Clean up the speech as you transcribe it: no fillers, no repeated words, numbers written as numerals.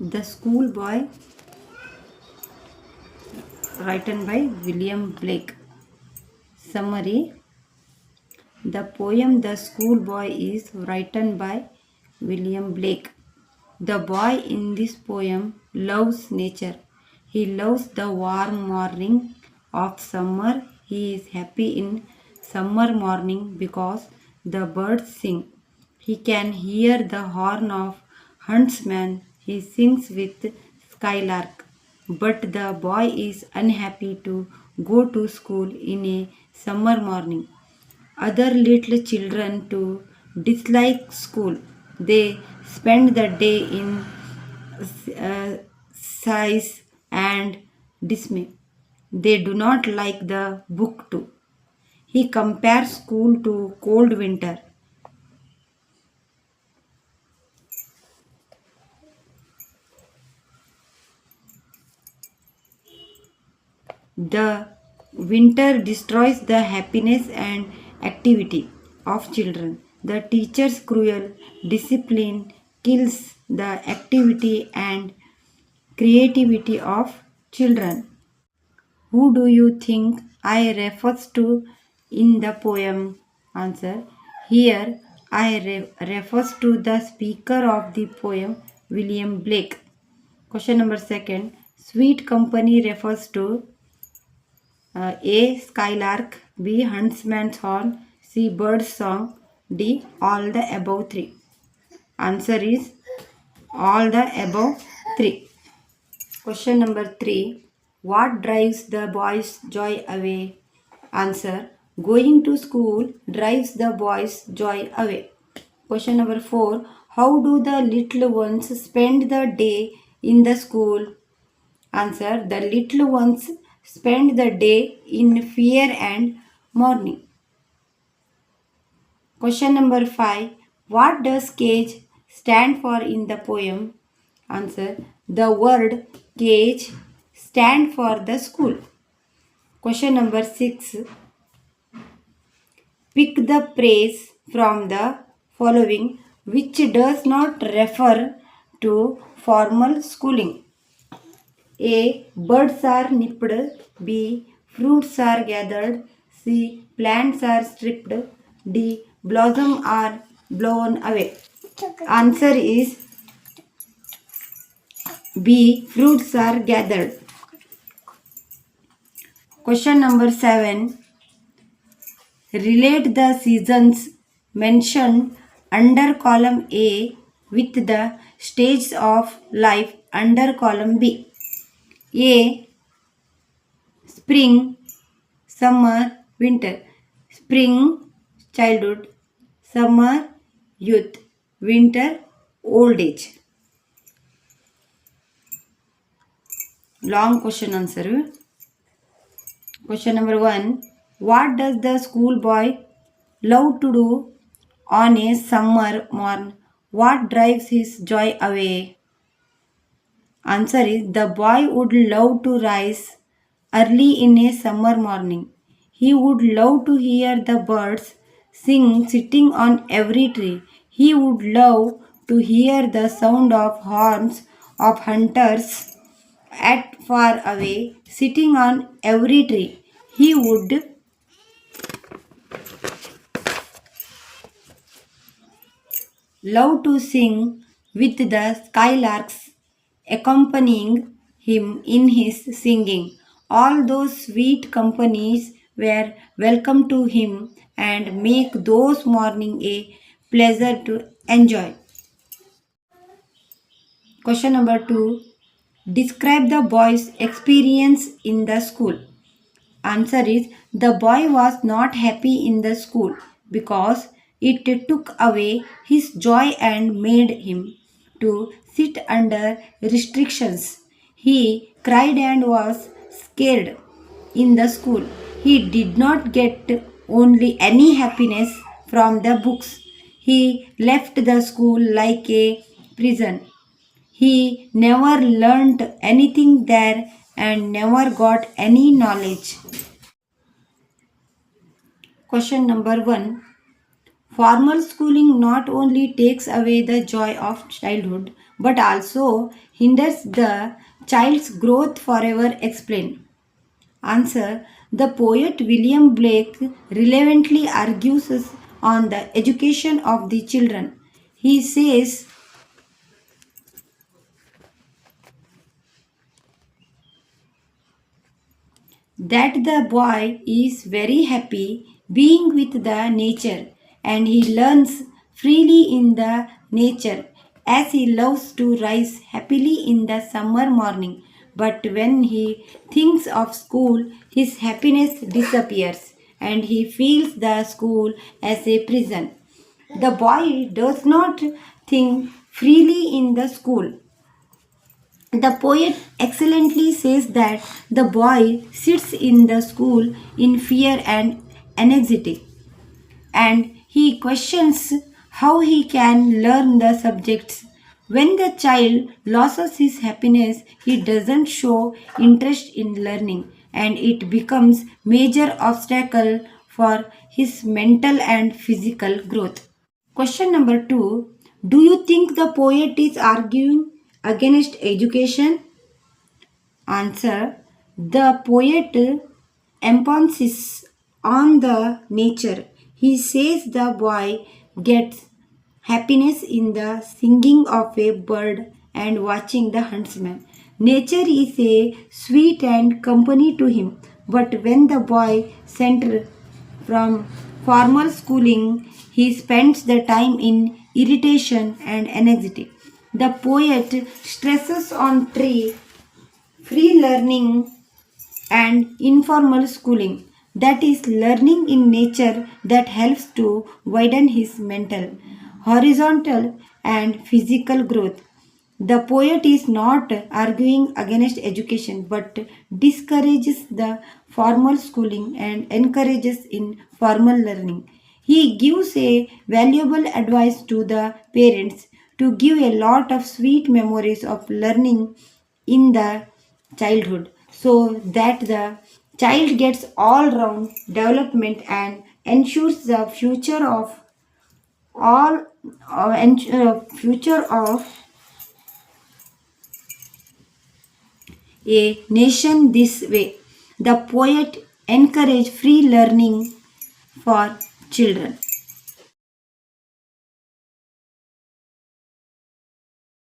The Schoolboy, written by William Blake. Summary. The poem The Schoolboy is written by William Blake. The boy in this poem loves nature. He loves the warm morning of summer. He is happy in summer morning because the birds sing. He can hear the horn of huntsman. He sings with skylark. But the boy is unhappy to go to school in a summer morning. Other little children too dislike school. They spend the day in sighs and dismay. They do not like the book too. He compares school to cold winter. The winter destroys the happiness and activity of children. The teacher's cruel discipline kills the activity and creativity of children. Who do you think I refers to in the poem? Answer. Here I refers to the speaker of the poem, William Blake. Question number second. Sweet company refers to A. Skylark, B. Huntsman's horn, C. Bird's song, D. All the above three. Answer is all the above three. Question number 3. What drives the boy's joy away? Answer. Going to school drives the boy's joy away. Question number 4. How do the little ones spend the day in the school? Answer. The little ones spend the day in fear and mourning. Question number 5. What does cage stand for in the poem? Answer. The word cage stand for the school. Question number 6. Pick the phrase from the following which does not refer to formal schooling. A. Birds are nipped. B. Fruits are gathered. C. Plants are stripped. D. Blossom are blown away. Answer is B. Fruits are gathered. Question number 7. Relate the seasons mentioned under column A with the stages of life under column B. A. Spring, summer, winter. Spring, childhood. Summer, youth. Winter, old age. Long question answer. Question number 1. What does the schoolboy love to do on a summer morn? What drives his joy away? Answer is the boy would love to rise early in a summer morning. He would love to hear the birds sing sitting on every tree. He would love to hear the sound of horns of hunters at far away sitting on every tree. He would love to sing with the skylarks accompanying him in his singing. All those sweet companies were welcome to him and make those morning a pleasure to enjoy. Question number 2. Describe the boy's experience in the school. Answer is the boy was not happy in the school because it took away his joy and made him to sit under restrictions. He cried and was scared in the school. He did not get only any happiness from the books. He left the school like a prison. He never learnt anything there and never got any knowledge. Question number 1. Formal schooling not only takes away the joy of childhood but also hinders the child's growth forever. Explain. Answer. The poet William Blake relevantly argues on the education of the children. He says that the boy is very happy being with the nature, and he learns freely in the nature as he loves to rise happily in the summer morning. But when he thinks of school, his happiness disappears and he feels the school as a prison. The boy does not think freely in the school. The poet excellently says that the boy sits in the school in fear and anxiety, and he questions how he can learn the subjects. When the child loses his happiness, he doesn't show interest in learning, and it becomes major obstacle for his mental and physical growth. Question number 2. Do you think the poet is arguing against education? Answer. The poet emphasis on the nature. He says the boy gets happiness in the singing of a bird and watching the huntsman. Nature is a sweet and company to him, but when the boy sent from formal schooling, he spends the time in irritation and anxiety. The poet stresses on free learning and informal schooling, that is learning in nature that helps to widen his mental, horizontal and physical growth. The poet is not arguing against education but discourages the formal schooling and encourages informal learning. He gives a valuable advice to the parents to give a lot of sweet memories of learning in the childhood so that the child gets all round development and ensures the all future of a nation. This way the poet encouraged free learning for children.